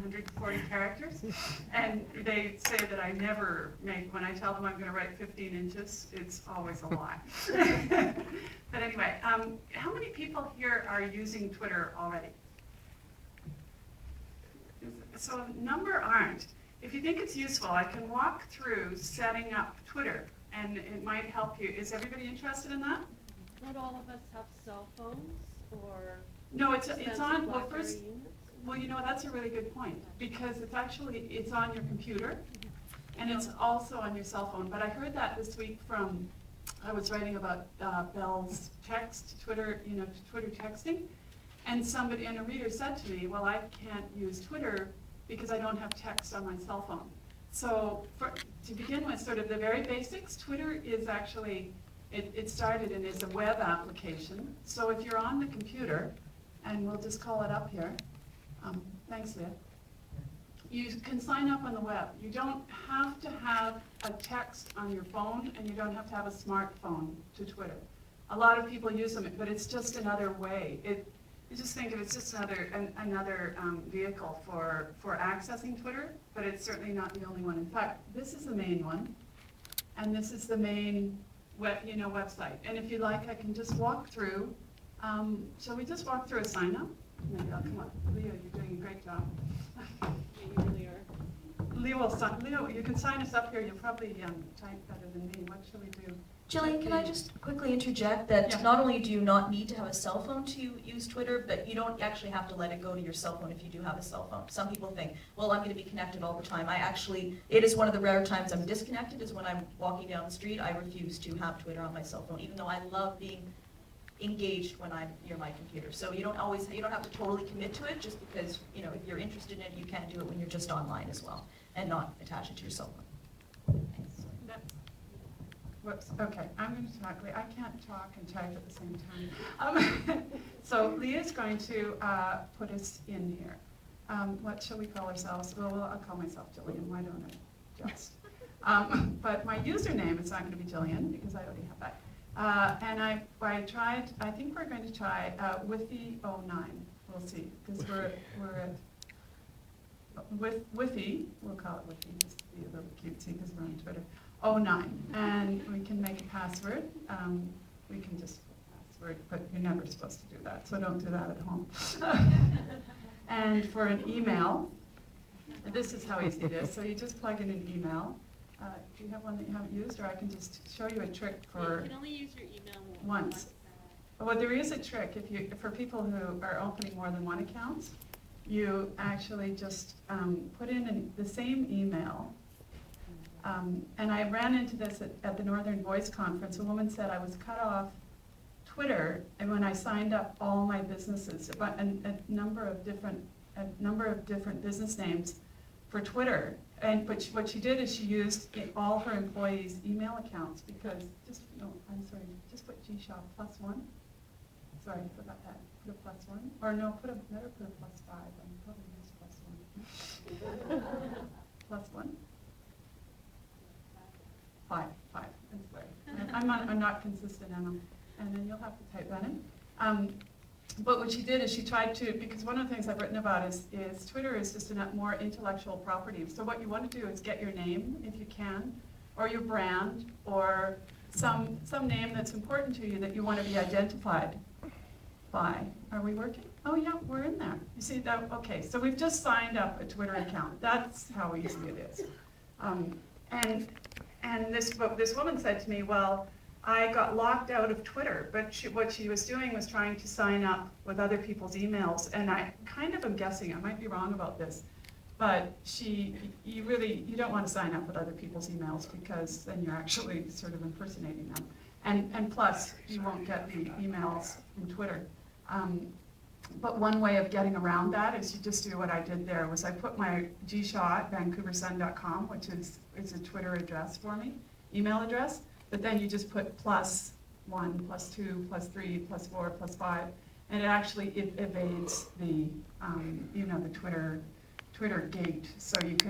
140 characters, and they say that I never make, when I tell them I'm going to write 15 inches, it's always a lie. But anyway, how many people here are using Twitter already? So a number aren't. If you think it's useful, I can walk through setting up Twitter, and it might help you. Is everybody interested in that? Not all of us have cell phones or No, it's on, well, BlackBerry first, units. well, you know, that's a really good point, because it's on your computer, and it's also on your cell phone. But I heard that this week from, I was writing about Bell's Twitter texting, and a reader said to me, well, I can't use Twitter because I don't have text on my cell phone. So to begin with, sort of the very basics, Twitter is actually, it started and is a web application. So if you're on the computer, and we'll just call it up here, thanks, Leah. You can sign up on the web. You don't have to have a text on your phone, and you don't have to have a smartphone to Twitter. A lot of people use them, but it's just another way. You just think of it as just another vehicle for accessing Twitter, but it's certainly not the only one. In fact, this is the main one, and this is the main website. And if you like, I can just walk through. Shall we just walk through a sign up? Maybe I'll come up. Leo, you're doing a great job. You really are. Leo, you can sign us up here. You'll probably type better than me. What shall we do? Gillian, can I just quickly interject that Yeah. not only do you not need to have a cell phone to use Twitter, but you don't actually have to let it go to your cell phone if you do have a cell phone. Some people think, well, I'm going to be connected all the time. It is one of the rare times I'm disconnected is when I'm walking down the street. I refuse to have Twitter on my cell phone, even though I love being engaged when I'm near my computer. So you don't have to totally commit to it just because, if you're interested in it, you can do it when you're just online as well and not attach it to your cell phone. Thanks. Whoops, okay, I'm going to talk, I can't talk and type at the same time. So Leah's going to put us in here. What shall we call ourselves? Well, I'll call myself Gillian, why don't I just? But my username is not going to be Gillian because I already have that. And I think we're going to try Withy09, we'll see, because we're at Withy, we'll call it Withy, just to be a little cutesy because we're on Twitter. 09, and we can make a password. We can just put a password, but you're never supposed to do that, so don't do that at home. And for an email, this is how easy it is. So you just plug in an email. Do you have one that you haven't used, or I can just show you a trick for You can only use your email once. Well, there is a trick for people who are opening more than one account. You actually just put in the same email. And I ran into this at the Northern Voice Conference. A woman said I was cut off Twitter, and when I signed up all my businesses, a number of different business names for Twitter. And but what she did is she used all her employees' email accounts because just put GShop +1. Sorry, I forgot that. Put a +1, or no, better put a +5. I'm probably +1. +1. Five. That's right. I'm not consistent, Emma. And then you'll have to type that in. But what she did is she tried to, because one of the things I've written about is Twitter is just a more intellectual property. So what you want to do is get your name, if you can, or your brand, or some name that's important to you that you want to be identified by. Are we working? Oh yeah, we're in there. You see that? Okay, so we've just signed up a Twitter account. That's how easy it is. And this woman said to me, well, I got locked out of Twitter, but what she was doing was trying to sign up with other people's emails, and I kind of am guessing, I might be wrong about this, but you don't want to sign up with other people's emails because then you're actually sort of impersonating them. And plus, you won't get the emails from Twitter. But one way of getting around that is you just do what I did there, was I put my gshaw@vancouversun.com, which is a Twitter address for me, email address, but then you just put +1, +2, +3, +4, +5, and it actually evades the the Twitter gate, so you can